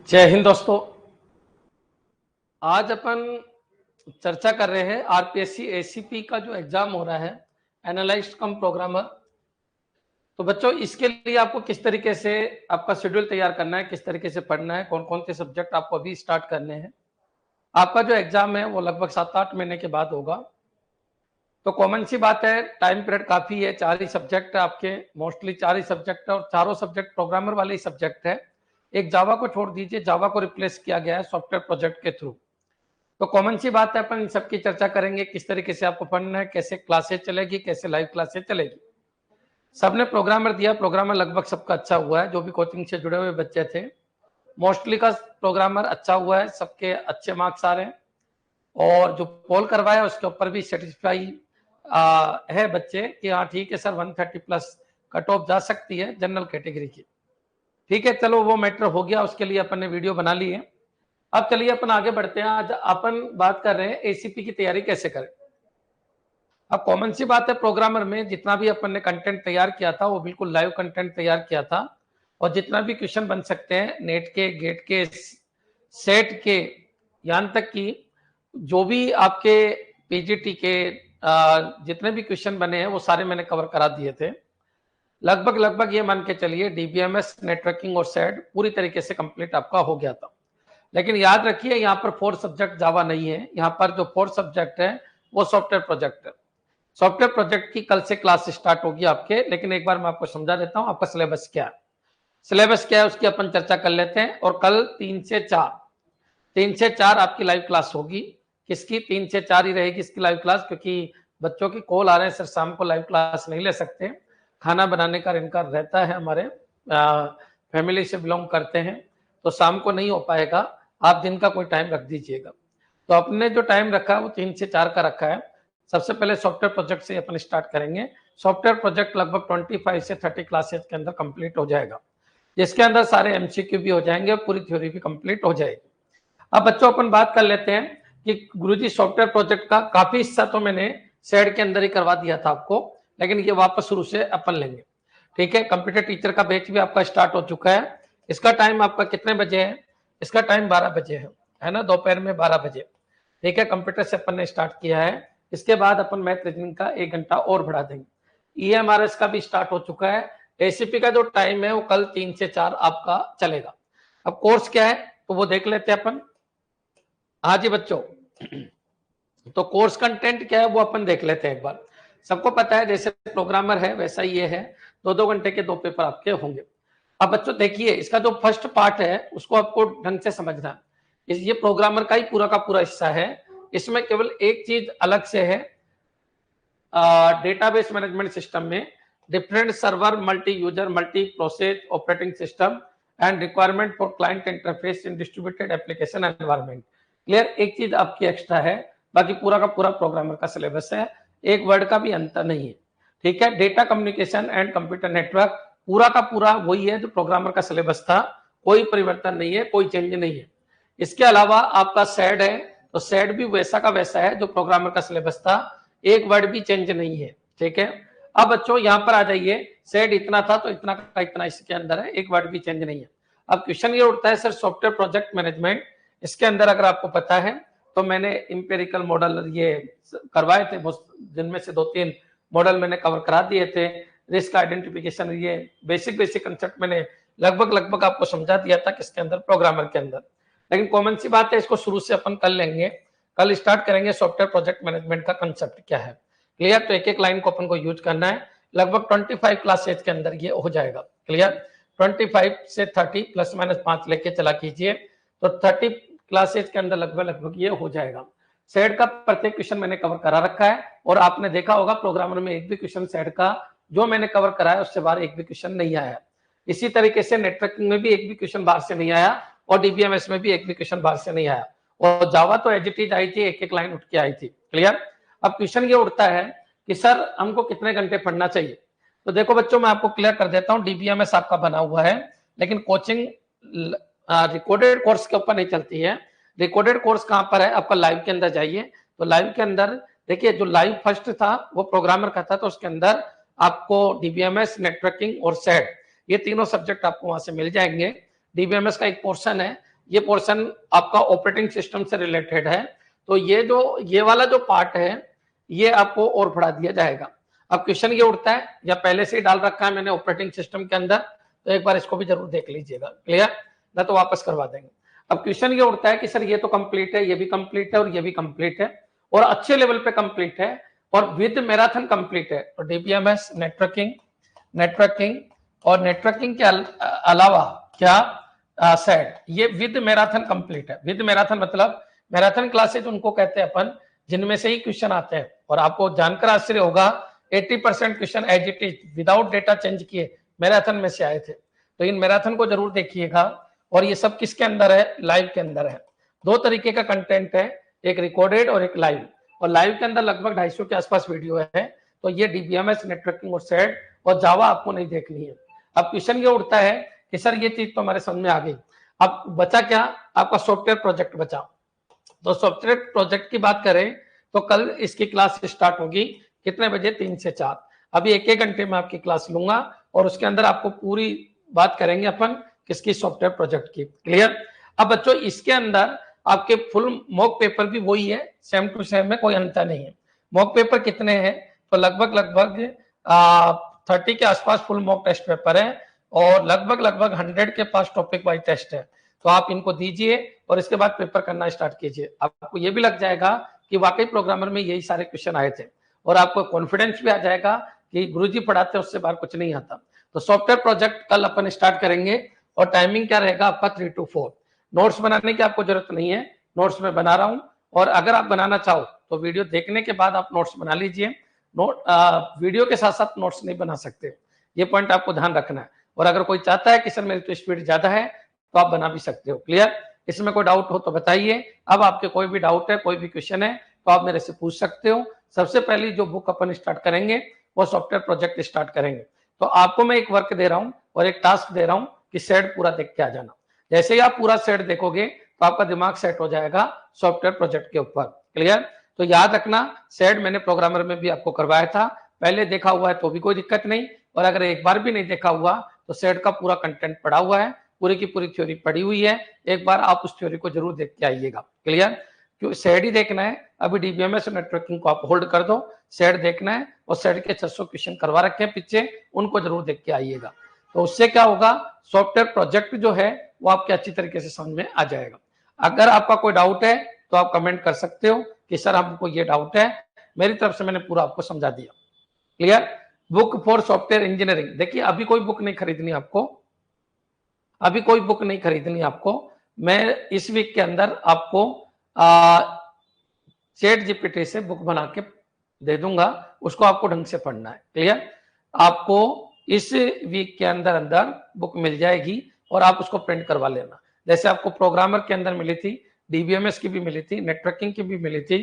जय हिंद दोस्तों। आज अपन चर्चा कर रहे हैं आरपीएससी एसीपी का जो एग्जाम हो रहा है, एनालिस्ट कम प्रोग्रामर। तो बच्चों, इसके लिए आपको किस तरीके से आपका शेड्यूल तैयार करना है, किस तरीके से पढ़ना है, कौन कौन से सब्जेक्ट आपको अभी स्टार्ट करने हैं। आपका जो एग्जाम है वो लगभग 7-8 महीने के बाद होगा। तो कॉमन सी बात है, टाइम पीरियड काफी है, 4 ही सब्जेक्ट आपके, मोस्टली 4 ही सब्जेक्ट है और चारों सब्जेक्ट प्रोग्रामर वाले ही सब्जेक्ट है। एक जावा को छोड़ दीजिए, जावा को रिप्लेस किया गया है सॉफ्टवेयर प्रोजेक्ट के थ्रू। तो कॉमन सी बात है, अपन इन सबकी चर्चा करेंगे, किस तरीके से आपको पढ़ना है, कैसे क्लासेस चलेगी, कैसे लाइव क्लासेस चलेगी। सबने प्रोग्रामर दिया, प्रोग्रामर लगभग सबका अच्छा हुआ है, जो भी कोचिंग से जुड़े हुए बच्चे थे मोस्टली का प्रोग्रामर अच्छा हुआ है, सबके अच्छे मार्क्स आ रहे हैं। और जो पोल करवाया उसके ऊपर भी सेटिस्फाई है बच्चे कि हाँ ठीक है सर, 130 प्लस कट ऑफ जा सकती है जनरल कैटेगरी की। ठीक है, चलो वो मैटर हो गया, उसके लिए अपन ने वीडियो बना ली है। अब चलिए अपन आगे बढ़ते हैं। आज अपन बात कर रहे हैं एसीपी की तैयारी कैसे करें। अब कॉमन सी बात है, प्रोग्रामर में जितना भी अपन ने कंटेंट तैयार किया था वो बिल्कुल लाइव कंटेंट तैयार किया था, और जितना भी क्वेश्चन बन सकते हैं नेट के, गेट के, सेट के, यहाँ तक कि जो भी आपके पीजीटी के जितने भी क्वेश्चन बने हैं वो सारे मैंने कवर करा दिए थे। लगभग ये मान के चलिए डीबीएमएस, नेटवर्किंग और सेट पूरी तरीके से कंप्लीट आपका हो गया था। लेकिन याद रखिए, यहाँ पर 4 सब्जेक्ट जावा नहीं है, यहाँ पर जो 4 सब्जेक्ट है वो सॉफ्टवेयर प्रोजेक्ट है। सॉफ्टवेयर प्रोजेक्ट की कल से क्लास स्टार्ट होगी आपके, लेकिन एक बार मैं आपको समझा देता हूँ आपका सिलेबस क्या है। सिलेबस क्या है उसकी अपन चर्चा कर लेते हैं। और कल 3 से 4 आपकी लाइव क्लास होगी। किसकी? 3 से 4 ही रहेगी इसकी लाइव क्लास, क्योंकि बच्चों की कॉल आ रहे हैं, सर शाम को लाइव क्लास नहीं ले सकते, खाना बनाने का इनका रहता है, हमारे फैमिली से बिलोंग करते हैं, तो शाम को नहीं हो पाएगा। आप दिन का कोई टाइम रख दीजिएगा। तो अपने जो टाइम रखा है वो 3 से 4 का रखा है। सबसे पहले सॉफ्टवेयर प्रोजेक्ट से अपन स्टार्ट करेंगे। सॉफ्टवेयर प्रोजेक्ट लगभग 25 से 30 क्लासेस के अंदर कंप्लीट हो जाएगा, जिसके अंदर सारे एमसीक्यू भी हो जाएंगे और पूरी थ्योरी भी कंप्लीट हो जाएगी। अब बच्चों अपन बात कर लेते हैं कि गुरुजी सॉफ्टवेयर प्रोजेक्ट का काफी हिस्सा तो मैंने सेड के अंदर ही करवा दिया था आपको, लेकिन ये वापस शुरू से अपन लेंगे। ठीक है, कंप्यूटर टीचर का बैच भी आपका स्टार्ट हो चुका है। इसका टाइम आपका कितने बजे है? इसका टाइम 12 बजे है ना, दोपहर में 12 बजे। ठीक है, कंप्यूटर से अपन ने स्टार्ट किया है। इसके बाद अपन मैथ रीजनिंग का 1 घंटा और बढ़ा देंगे। ईएमआरएस का भी स्टार्ट हो चुका है। एसीपी का जो टाइम है वो कल 3 से 4 आपका चलेगा। अब कोर्स क्या है तो वो देख लेते हैं अपन। हाँ जी बच्चों, तो कोर्स कंटेंट क्या है वो अपन देख लेते हैं एक बार। सबको पता है जैसे प्रोग्रामर है वैसा ये है, 2-2 घंटे के 2 पेपर आपके होंगे। अब बच्चों देखिए, इसका जो फर्स्ट पार्ट है उसको आपको ढंग से समझना है। ये प्रोग्रामर का ही पूरा का पूरा हिस्सा है। इसमें केवल एक चीज अलग से है, डेटाबेस मैनेजमेंट सिस्टम में different server, multi user, multi process operating system and requirement for client interface in distributed application environment. Clear, एक चीज आपकी एक्स्ट्रा है, बाकी पूरा का पूरा प्रोग्रामर का सिलेबस है, एक वर्ड का भी अंतर नहीं है। ठीक है, data communication and computer network पूरा का पूरा वही है जो प्रोग्रामर का सिलेबस था, कोई परिवर्तन नहीं है, कोई चेंज नहीं है। इसके अलावा आपका सेड है, तो सेड भी वैसा का वैसा है जो प्रोग्रामर का सिलेबस था, एक वर्ड भी चेंज नहीं है। ठीक है, अब बच्चों यहाँ पर आ जाइए, सेड इतना था तो इतना का इतना इसके अंदर है, एक वर्ड भी चेंज नहीं है। अब क्वेश्चन ये उठता है, सर सॉफ्टवेयर प्रोजेक्ट मैनेजमेंट, इसके अंदर अगर आपको पता है तो मैंने इंपेरिकल मॉडल ये करवाए थे, जिनमें से 2-3 मॉडल मैंने कवर करा दिए थे। रिस्क आइडेंटिफिकेशन, ये बेसिक कंसेप्ट मैंने लगभग आपको समझा दिया था किसके अंदर, प्रोग्रामर के अंदर। लेकिन कॉमन सी बात है, इसको शुरू से अपन कर लेंगे। कल स्टार्ट करेंगे सॉफ्टवेयर प्रोजेक्ट मैनेजमेंट का कंसेप्ट क्या है। क्लियर, तो एक एक लाइन को अपन को यूज करना है। लगभग 25 क्लासेज के अंदर ये हो जाएगा। क्लियर, 25 से 30 प्लस माइनस 5 लेके चला कीजिए, तो 30 क्लासेज के अंदर लगभग ये हो जाएगा। सेट का प्रत्येक क्वेश्चन मैंने कवर करा रखा है, और आपने देखा होगा प्रोग्रामर में एक भी क्वेश्चन सेट का जो मैंने कवर कराया उससे बाहर एक भी क्वेश्चन नहीं आया। इसी तरीके से नेटवर्किंग में भी एक भी क्वेश्चन बाहर से नहीं आया, और डीबीएमएस में भी एक भी क्वेश्चन बाहर से नहीं आया, और जावा तो एज इट इज आई थी, एक एक लाइन उठ के आई थी। क्लियर, अब क्वेश्चन ये उठता है कि सर हमको कितने घंटे पढ़ना चाहिए। तो देखो बच्चों, मैं आपको क्लियर कर देता हूँ, डीबीएमएस आपका बना हुआ है, लेकिन कोचिंग रिकॉर्डेड कोर्स के ऊपर नहीं चलती है। रिकॉर्डेड कोर्स कहां पर है आपका? लाइव के अंदर जाइए, तो लाइव के अंदर देखिए, जो लाइव फर्स्ट था वो प्रोग्रामर का था, तो उसके अंदर आपको डीबीएमएस, नेटवर्किंग और सेट, ये तीनों सब्जेक्ट आपको वहां से मिल जाएंगे। डीबीएमएस का एक पोर्शन है ये पोर्शन आपका ऑपरेटिंग सिस्टम से रिलेटेड है। तो ये वाला जो पार्ट है ये आपको और पढ़ा दिया जाएगा। अब क्वेश्चन ये उठता है, या पहले से ही डाल रखा है मैंने ऑपरेटिंग सिस्टम के अंदर, तो एक बार इसको भी जरूर देख लीजिएगा। क्लियर, ना तो वापस करवा देंगे। अब क्वेश्चन ये उठता है कि सर ये तो कंप्लीट है, ये भी कंप्लीट है और ये भी कंप्लीट है और अच्छे लेवल पे कंप्लीट है और विद मैराथन कंप्लीट है। तो डीबीएमएस नेटवर्किंग और नेटवर्किंग के अलावा क्या सेड, ये विद मैराथन कंप्लीट है। विद मैराथन मतलब मैराथन क्लासेज उनको कहते हैं अपन जिनमें से ही क्वेश्चन आते हैं। और आपको जानकर आश्चर्य होगा 80% question as it is without data change किए मैराथन में से आए थे। तो इन मैराथन को जरूर देखिएगा। और ये सब किसके अंदर है? लाइव के अंदर है। दो तरीके का कंटेंट है, एक रिकॉर्डेड और एक लाइव। और लाइव के अंदर लगभग 250 के आसपास वीडियो है। तो ये डीबीएमएस, नेटवर्किंग और सेड और जावा आपको नहीं देखनी है। अब क्वेश्चन ये उठता है कि सर ये चीज तो हमारे समझ में आ गई, अब बचा क्या? आपका सॉफ्टवेयर प्रोजेक्ट बचा। तो सॉफ्टवेयर प्रोजेक्ट की बात करें तो कल इसकी क्लास स्टार्ट होगी, कितने बजे? 3 से 4। अभी 1-1 घंटे में आपकी क्लास लूंगा और उसके अंदर आपको पूरी बात करेंगे अपन किसकी? सॉफ्टवेयर प्रोजेक्ट की। क्लियर। अब बच्चों इसके अंदर आपके फुल मॉक पेपर भी वही है, सेम टू सेम में कोई अंतर नहीं है। मॉक पेपर कितने हैं? तो लगभग 30 के आसपास फुल मॉक टेस्ट पेपर है और लगभग 100 के पास टॉपिक वाइज टेस्ट है। तो आप इनको दीजिए और इसके बाद पेपर करना स्टार्ट कीजिए। आपको ये भी लग जाएगा कि वाकई प्रोग्रामर में यही सारे क्वेश्चन आए थे और आपको कॉन्फिडेंस भी आ जाएगा कि गुरुजी पढ़ाते हैं उससे बाहर कुछ नहीं आता। तो सॉफ्टवेयर प्रोजेक्ट कल अपन स्टार्ट करेंगे और टाइमिंग क्या रहेगा आपका? 3 to 4। नोट्स बनाने की आपको जरूरत नहीं है, नोट्स में बना रहा हूं। और अगर आप बनाना चाहो तो वीडियो देखने के बाद आप नोट्स बना लीजिए। वीडियो के साथ साथ नोट्स नहीं बना सकते, ये पॉइंट आपको ध्यान रखना है। और अगर कोई चाहता है कि सर मेरी तो स्पीड ज्यादा है तो आप बना भी सकते हो। क्लियर। इसमें कोई डाउट हो तो बताइए। अब आपके कोई भी डाउट है, कोई भी क्वेश्चन है तो आप मेरे से पूछ सकते हो। सबसे पहली जो बुक अपन स्टार्ट करेंगे वो सॉफ्टवेयर प्रोजेक्ट स्टार्ट करेंगे। तो आपको मैं एक वर्क दे रहा हूं और एक टास्क दे रहा हूं कि सेट पूरा देख के आ जाना। जैसे ही आप पूरा सेट देखोगे तो आपका दिमाग सेट हो जाएगा सॉफ्टवेयर प्रोजेक्ट के ऊपर। क्लियर। तो याद रखना, सेट मैंने प्रोग्रामर में भी आपको करवाया था, पहले देखा हुआ है तो भी कोई दिक्कत नहीं, और अगर एक बार भी नहीं देखा हुआ तो सेट का पूरा कंटेंट पढ़ा हुआ है, पूरी की पूरी थ्योरी पढ़ी हुई है। एक बार आप उस थ्योरी को जरूर देख के आइएगा। क्लियर। क्यों सेट ही देखना है? अभी डीबीएमएस और नेटवर्किंग को आप होल्ड कर दो, सेट देखना है और सेट के 600 क्वेश्चन करवा रखे हैं पीछे, उनको जरूर देख के आइएगा। तो उससे क्या होगा, सॉफ्टवेयर प्रोजेक्ट जो है वो आपके अच्छी तरीके से समझ में आ जाएगा। अगर आपका कोई डाउट है तो आप कमेंट कर सकते हो कि सर हमको ये डाउट है, मेरी तरफ से मैंने पूरा आपको समझा दिया। Clear. Book for software engineering, देखिए अभी कोई बुक नहीं खरीदनी आपको, अभी कोई बुक नहीं खरीदनी आपको। मैं इस वीक के अंदर आपको चैट जीपीटी से बुक बना के दे दूंगा, उसको आपको ढंग से पढ़ना है। क्लियर। आपको इस वीक के अंदर अंदर बुक मिल जाएगी और आप उसको प्रिंट करवा लेना। जैसे आपको प्रोग्रामर के अंदर मिली थी, डीबीएमएस की भी मिली थी, नेटवर्किंग की भी मिली थी।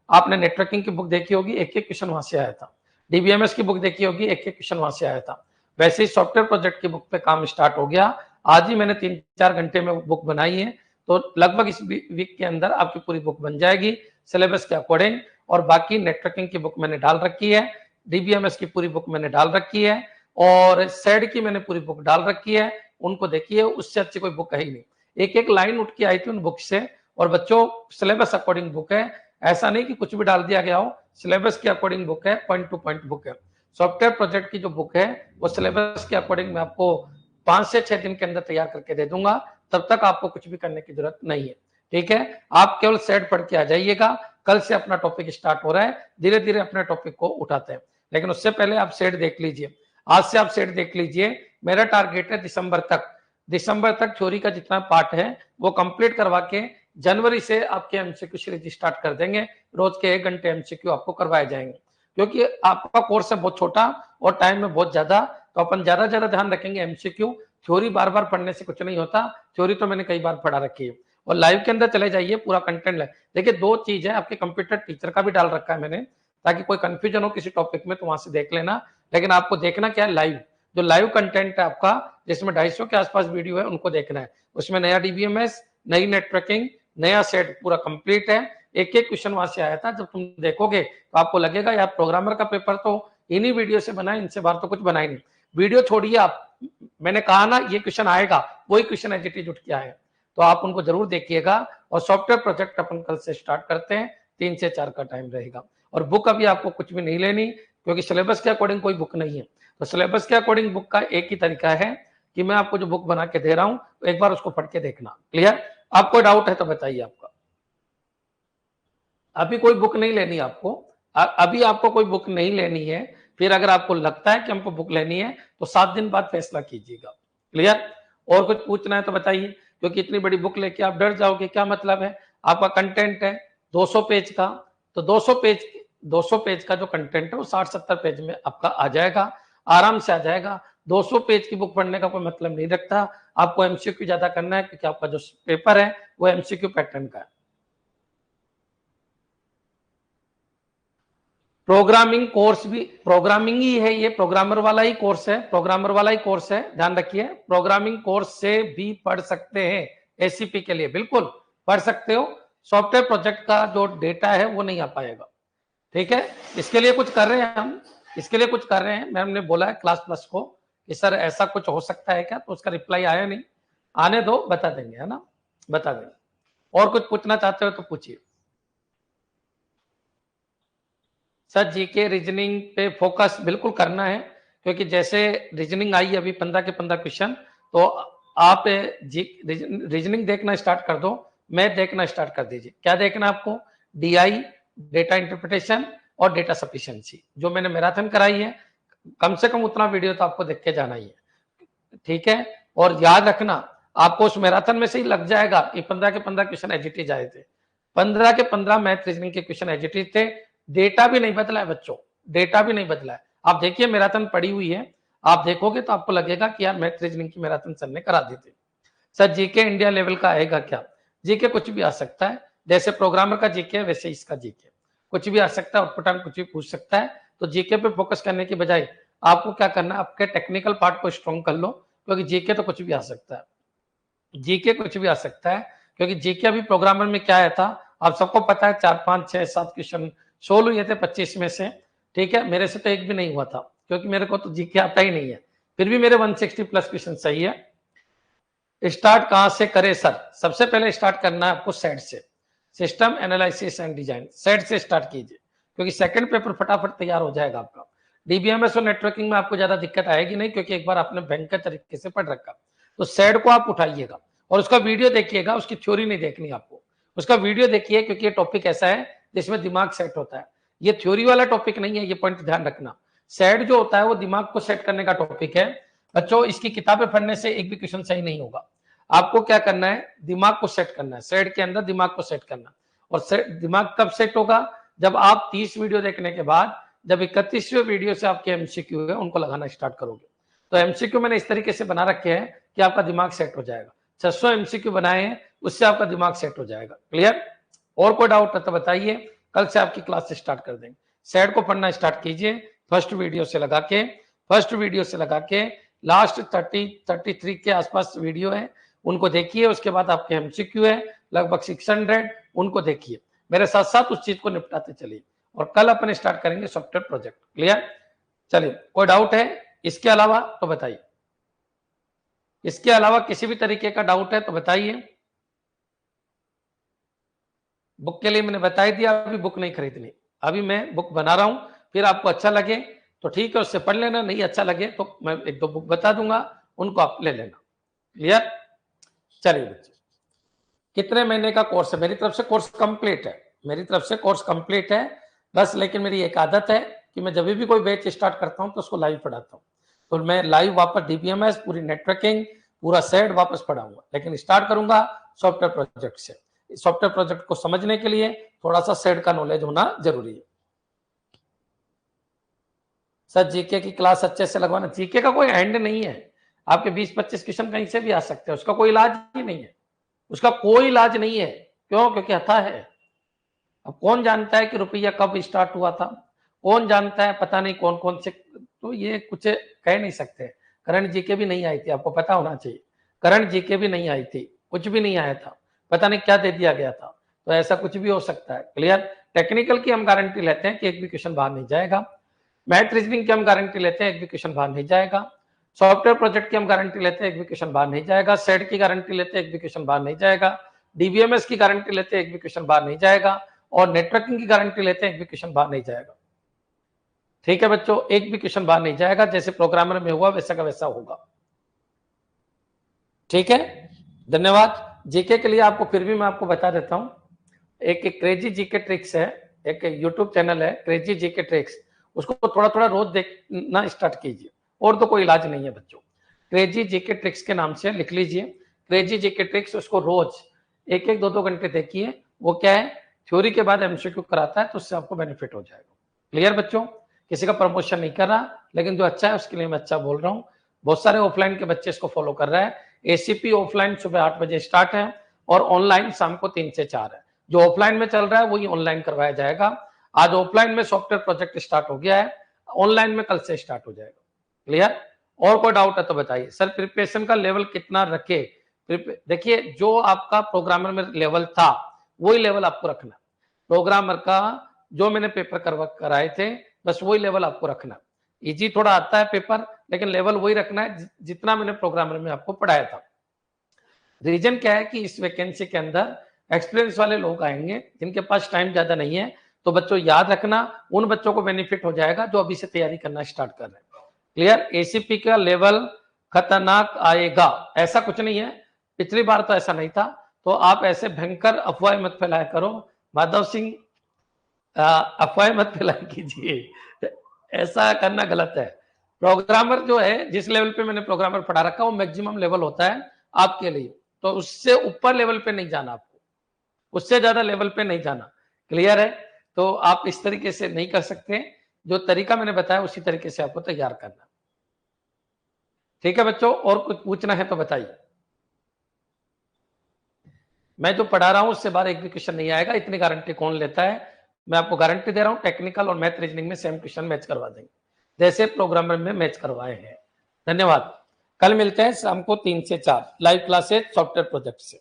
आपने नेटवर्किंग की बुक देखी होगी, एक एक क्वेश्चन वहां से आया था। डीबीएमएस की बुक देखी होगी, एक एक क्वेश्चन वहां से आया था। वैसे ही सॉफ्टवेयर प्रोजेक्ट की बुक पे काम स्टार्ट हो गया। आज ही मैंने 3-4 घंटे में बुक बनाई है, तो लगभग इस वीक के अंदर आपकी पूरी बुक बन जाएगी सिलेबस के अकॉर्डिंग। और बाकी नेटवर्किंग की बुक मैंने डाल रखी है, डीबीएमएस की पूरी बुक मैंने डाल रखी है और सेड की मैंने पूरी बुक डाल रखी है। उनको देखिए, उससे अच्छी कोई बुक है ही नहीं। एक एक लाइन उठ के आई थी उन बुक से। और बच्चों सिलेबस अकॉर्डिंग बुक है, ऐसा नहीं कि कुछ भी डाल दिया गया हो, सिलेबस के अकॉर्डिंग बुक है, पॉइंट टू पॉइंट बुक है। सॉफ्टवेयर प्रोजेक्ट की जो बुक है वो सिलेबस के अकॉर्डिंग मैं आपको 5 से 6 दिन के अंदर तैयार करके दे दूंगा, तब तक आपको कुछ भी करने की जरूरत नहीं है। ठीक है, आप केवल सेट पढ़ के आ जाइएगा। कल से अपना टॉपिक स्टार्ट हो रहा है, धीरे धीरे अपने टॉपिक को उठाते हैं, लेकिन उससे पहले आप सेट देख लीजिए। आज से आप सेट देख लीजिए। मेरा टारगेट है दिसंबर तक थ्योरी का जितना पार्ट है वो कंप्लीट करवा के जनवरी से आपके एमसीक्यू सीरीज स्टार्ट कर देंगे। रोज के 1 घंटे एमसीक्यू आपको करवाए जाएंगे, क्योंकि आपका कोर्स है बहुत छोटा और टाइम में बहुत ज्यादा, तो अपन ज्यादा ध्यान रखेंगे एमसीक्यू। थ्योरी बार बार पढ़ने से कुछ नहीं होता, थ्योरी तो मैंने कई बार पढ़ा रखी है। और लाइव के अंदर चले जाइए, पूरा कंटेंट देखिए। 2 चीज है, आपके कंप्यूटर टीचर का भी डाल रखा है मैंने, ताकि कोई कंफ्यूजन हो किसी टॉपिक में तो वहां से देख लेना। लेकिन आपको देखना क्या है, लाइव जो लाइव कंटेंट है आपका, जिसमें 250 के आसपास वीडियो है, उनको देखना है। उसमें नया डीबीएमएस, नई नेटवर्किंग, नया सेट पूरा कंप्लीट है। एक एक क्वेश्चन वहां से आया था। जब तुम देखोगे तो आपको लगेगा यार प्रोग्रामर का पेपर तो इन्हीं वीडियो से बना है, इनसे बाहर तो कुछ बना ही नहीं। वीडियो छोड़िए आप, मैंने कहा ना ये क्वेश्चन आएगा, वही क्वेश्चन एज इट इज उठ के आएगा। तो आप उनको जरूर देखिएगा। और सॉफ्टवेयर प्रोजेक्ट अपन कल से स्टार्ट करते हैं, 3 से 4 का टाइम रहेगा। और बुक अभी आपको कुछ भी नहीं लेनी, क्योंकि सिलेबस के अकॉर्डिंग कोई बुक नहीं है। तो सिलेबस के अकॉर्डिंग बुक का एक ही तरीका है कि मैं आपको जो बुक बना के दे रहा हूं, तो एक बार उसको पढ़ के देखना। क्लियर? आपको डाउट है तो बताइए आपका। अभी कोई बुक नहीं लेनी आपको, अभी आपको कोई बुक नहीं लेनी है। फिर अगर आपको लगता है कि हमको बुक लेनी है तो 7 दिन बाद फैसला कीजिएगा। क्लियर? और कुछ पूछना है तो बताइए, क्योंकि इतनी बड़ी बुक लेके आप डर जाओगे, क्या मतलब है? आपका कंटेंट है 200 पेज का, तो 200 पेज का जो कंटेंट है वो 60-70 पेज में आपका आ जाएगा, आराम से आ जाएगा। 200 पेज की बुक पढ़ने का कोई मतलब नहीं रखता। आपको एमसीक्यू ज्यादा करना है, क्योंकि आपका जो पेपर है वो एमसीक्यू पैटर्न का है। प्रोग्रामिंग कोर्स भी प्रोग्रामिंग ही है, ये प्रोग्रामर वाला ही कोर्स है, प्रोग्रामर वाला ही कोर्स है, ध्यान रखिए। प्रोग्रामिंग कोर्स से भी पढ़ सकते हैं, एसीपी के लिए बिल्कुल पढ़ सकते हो। सॉफ्टवेयर प्रोजेक्ट का जो डेटा है वो नहीं आ पाएगा, ठीक है। इसके लिए कुछ कर रहे हैं हम, इसके लिए कुछ कर रहे हैं। मैम ने बोला है क्लास प्लस को कि सर ऐसा कुछ हो सकता है क्या, तो उसका रिप्लाई आया नहीं, आने दो, बता देंगे, है ना, बता देंगे। और कुछ पूछना चाहते हो तो पूछिए। सर जीके रीजनिंग पे फोकस बिल्कुल करना है, क्योंकि जैसे रीजनिंग आई अभी 15 के 15 क्वेश्चन, तो आप रीजनिंग देखना स्टार्ट कर दो, मैथ देखना स्टार्ट कर दीजिए। क्या देखना आपको? डीआई, डेटा इंटरप्रिटेशन और डेटा सफिशिएंसी, जो मैंने मैराथन कराई है, कम से कम उतना वीडियो तो आपको देख के जाना ही है, ठीक है। और याद रखना, आपको उस मैराथन में से ही लग जाएगा कि 15 के 15 क्वेश्चन एजिटेज आए थे, 15 के 15 मैथ रीजनिंग के क्वेश्चन एजिटेज थे। डेटा भी नहीं बदला है बच्चों, डेटा भी नहीं बदला है। आप देखिए मैराथन पड़ी हुई है, आप देखोगे तो आपको लगेगा कि यार मैथ रीजनिंग की मैराथन सर ने करा दी थी। सर जीके इंडिया लेवल का आएगा क्या? जीके कुछ भी आ सकता है, जैसे प्रोग्रामर का जीके वैसे इसका जीके कुछ भी आ सकता है, उटपटांग कुछ भी पूछ सकता है। तो जीके पे फोकस करने की बजाय आपको क्या करना है, आपके टेक्निकल पार्ट को स्ट्रॉन्ग कर लो, क्योंकि जीके तो कुछ भी आ सकता है, जीके कुछ भी आ सकता है। क्योंकि जीके अभी प्रोग्रामर में क्या आया था, आप सबको पता है, 4 5 6 7 क्वेश्चन सोल्व हुए थे 25 में से, ठीक है। मेरे से तो एक भी नहीं हुआ था, क्योंकि मेरे को तो जीके आता ही नहीं है, फिर भी मेरे 160 प्लस क्वेश्चन सही है। स्टार्ट कहां से करें सर? सबसे पहले स्टार्ट करना है आपको सेट से, system analysis and design, set से स्टार्ट कीजिए, क्योंकि सेकंड पेपर फटाफट तैयार हो जाएगा आपका। डीबीएमएस और नेटवर्किंग में आपको ज्यादा दिक्कत आएगी नहीं, क्योंकि एक बार आपने बैंक के तरीके से पढ़ रखा। तो सेट को आप उठाइएगा और उसका वीडियो देखिएगा, उसकी थ्योरी नहीं देखनी आपको, उसका वीडियो देखिए, क्योंकि ये टॉपिक ऐसा है जिसमें दिमाग सेट होता है। ये थ्योरी वाला टॉपिक नहीं है, ये पॉइंट ध्यान रखना। सेट जो होता है वो दिमाग को सेट करने का टॉपिक है बच्चों। इसकी किताबें पढ़ने से एक भी क्वेश्चन सही नहीं होगा। आपको क्या करना है, दिमाग को सेट करना है, सेट के अंदर दिमाग को सेट करना। और दिमाग कब सेट होगा? जब आप 30 वीडियो देखने के बाद, जब 31वें वीडियो से आपके एमसीक्यू है उनको लगाना स्टार्ट करोगे। तो एमसीक्यू मैंने इस तरीके से बना रखे हैं कि आपका दिमाग सेट हो जाएगा। 600 एमसीक्यू बनाए हैं, उससे आपका दिमाग सेट हो जाएगा। क्लियर? और कोई डाउट है तो बताइए, कल से आपकी क्लास स्टार्ट कर देंगे। सेट को पढ़ना स्टार्ट कीजिए, फर्स्ट वीडियो से लगा के लास्ट 33 के आसपास वीडियो है, उनको देखिए। उसके बाद आपके एमसीक्यू है लगभग 600, उनको देखिए, मेरे साथ साथ उस चीज को निपटाते चलिए। और कल अपन स्टार्ट करेंगे सॉफ्टवेयर प्रोजेक्ट। क्लियर? चलिए, कोई डाउट है इसके अलावा तो बताइए, इसके अलावा किसी भी तरीके का डाउट है तो बताइए। बुक के लिए मैंने बता ही दिया, अभी बुक नहीं खरीदनी, अभी मैं बुक बना रहा हूं। फिर आपको अच्छा लगे तो ठीक है, उससे पढ़ लेना, नहीं अच्छा लगे तो मैं 1-2 बुक बता दूंगा, उनको आप ले लेना। क्लियर? चलिए बच्चे, कितने महीने का कोर्स है? मेरी तरफ से कोर्स कंप्लीट है, मेरी तरफ से कोर्स कंप्लीट है बस। लेकिन मेरी एक आदत है कि मैं जब भी कोई बैच स्टार्ट करता हूं तो उसको लाइव पढ़ाता हूं। तो मैं लाइव वापस डीबीएमएस, पूरी नेटवर्किंग, पूरा सेट वापस पढ़ाऊंगा, लेकिन स्टार्ट करूंगा सॉफ्टवेयर प्रोजेक्ट से। सॉफ्टवेयर प्रोजेक्ट को समझने के लिए थोड़ा सा सेट का नॉलेज होना जरूरी है। सर जीके की क्लास अच्छे से लगवाना, जीके का कोई एंड नहीं है, आपके 20-25 क्वेश्चन कहीं से भी आ सकते हैं, उसका कोई इलाज ही नहीं है, उसका कोई इलाज नहीं है। क्यों? क्योंकि हथा है। अब कौन जानता है कि रुपया कब स्टार्ट हुआ था, कौन जानता है, पता नहीं कौन कौन से, तो ये कुछ कह नहीं सकते। करंट जीके भी नहीं आई थी, आपको पता होना चाहिए, करंट जीके भी नहीं आई थी, कुछ भी नहीं आया था, पता नहीं क्या दे दिया गया था। तो ऐसा कुछ भी हो सकता है। क्लियर? टेक्निकल की हम गारंटी लेते हैं कि एक भी क्वेश्चन बाहर नहीं जाएगा, मैथ रीजनिंग की हम गारंटी लेते हैं एक भी क्वेश्चन बाहर नहीं जाएगा, सॉफ्टवेयर प्रोजेक्ट की हम गारंटी लेते हैं, एग्जीक्यूशन बाहर नहीं जाएगा। सेड की गारंटी लेते हैं, एग्जीक्यूशन बाहर नहीं जाएगा। डीबीएमएस की गारंटी लेते हैं, एग्जीक्यूशन बाहर नहीं जाएगा। और नेटवर्किंग की गारंटी लेते हैं, एग्जीक्यूशन बाहर नहीं जाएगा। ठीक है बच्चों, एक भी क्वेश्चन बाहर नहीं जाएगा, जैसे प्रोग्रामर में हुआ वैसा का वैसा होगा। ठीक है, धन्यवाद। जीके के लिए आपको फिर भी मैं आपको बता देता हूं, एक क्रेजी जीके ट्रिक्स है, एक यूट्यूब चैनल है क्रेजी जीके ट्रिक्स, उसको थोड़ा थोड़ा रोज देखना स्टार्ट कीजिए, और तो कोई इलाज नहीं है बच्चों। क्रेजी जीके ट्रिक्स के नाम से लिख लीजिए, क्रेजी जीके ट्रिक्स, उसको रोज 1-1, 2-2 घंटे देखिए। वो क्या है, थ्योरी के बाद एमसीक्यू कराता है, तो उससे आपको बेनिफिट हो जाएगा। क्लियर बच्चों, किसी का प्रमोशन नहीं कर रहा, लेकिन जो अच्छा है उसके लिए मैं अच्छा बोल रहा हूँ। बहुत सारे ऑफलाइन के बच्चे इसको फॉलो कर रहे हैं। एसीपी ऑफलाइन सुबह 8 बजे स्टार्ट है और ऑनलाइन शाम को 3 से 4 है। जो ऑफलाइन में चल रहा है वही ऑनलाइन करवाया जाएगा। आज ऑफलाइन में सॉफ्टवेयर प्रोजेक्ट स्टार्ट हो गया है, ऑनलाइन में कल से स्टार्ट हो जाएगा। क्लियर, और कोई डाउट है तो बताइए। सर प्रिपरेशन का लेवल कितना रखे? देखिए, जो आपका प्रोग्रामर में लेवल था वही लेवल आपको रखना। प्रोग्रामर का जो मैंने पेपर कराए थे बस वही लेवल आपको रखना। इजी थोड़ा आता है पेपर, लेकिन लेवल वही रखना है जितना मैंने प्रोग्रामर में आपको पढ़ाया था। रीजन क्या है कि इस वैकेंसी के अंदर एक्सपीरियंस वाले लोग आएंगे जिनके पास टाइम ज्यादा नहीं है। तो बच्चों याद रखना, उन बच्चों को बेनिफिट हो जाएगा जो अभी से तैयारी करना स्टार्ट कर रहे हैं। क्लियर, एसीपी का लेवल खतरनाक आएगा ऐसा कुछ नहीं है, पिछली बार तो ऐसा नहीं था। तो आप ऐसे भयंकर अफवाह मत फैलाया करो माधव सिंह, अफवाह मत फैलाया कीजिए, ऐसा करना गलत है। प्रोग्रामर जो है, जिस लेवल पे मैंने प्रोग्रामर पढ़ा रखा वो मैक्सिमम लेवल होता है आपके लिए, तो उससे ऊपर लेवल पे नहीं जाना आपको, उससे ज्यादा लेवल पे नहीं जाना। क्लियर है, तो आप इस तरीके से नहीं कर सकते, जो तरीका मैंने बताया उसी तरीके से आपको तैयार करना। ठीक है बच्चों, और कुछ पूछना है तो बताइए। मैं जो पढ़ा रहा हूं उससे बाहर एक भी क्वेश्चन नहीं आएगा, इतनी गारंटी कौन लेता है? मैं आपको गारंटी दे रहा हूं, टेक्निकल और मैथ रीजनिंग में सेम क्वेश्चन मैच करवा देंगे जैसे प्रोग्रामर में मैच करवाए हैं। धन्यवाद। कल मिलते हैं शाम को 3 से 4 लाइव क्लासेस सॉफ्टवेयर प्रोजेक्ट से।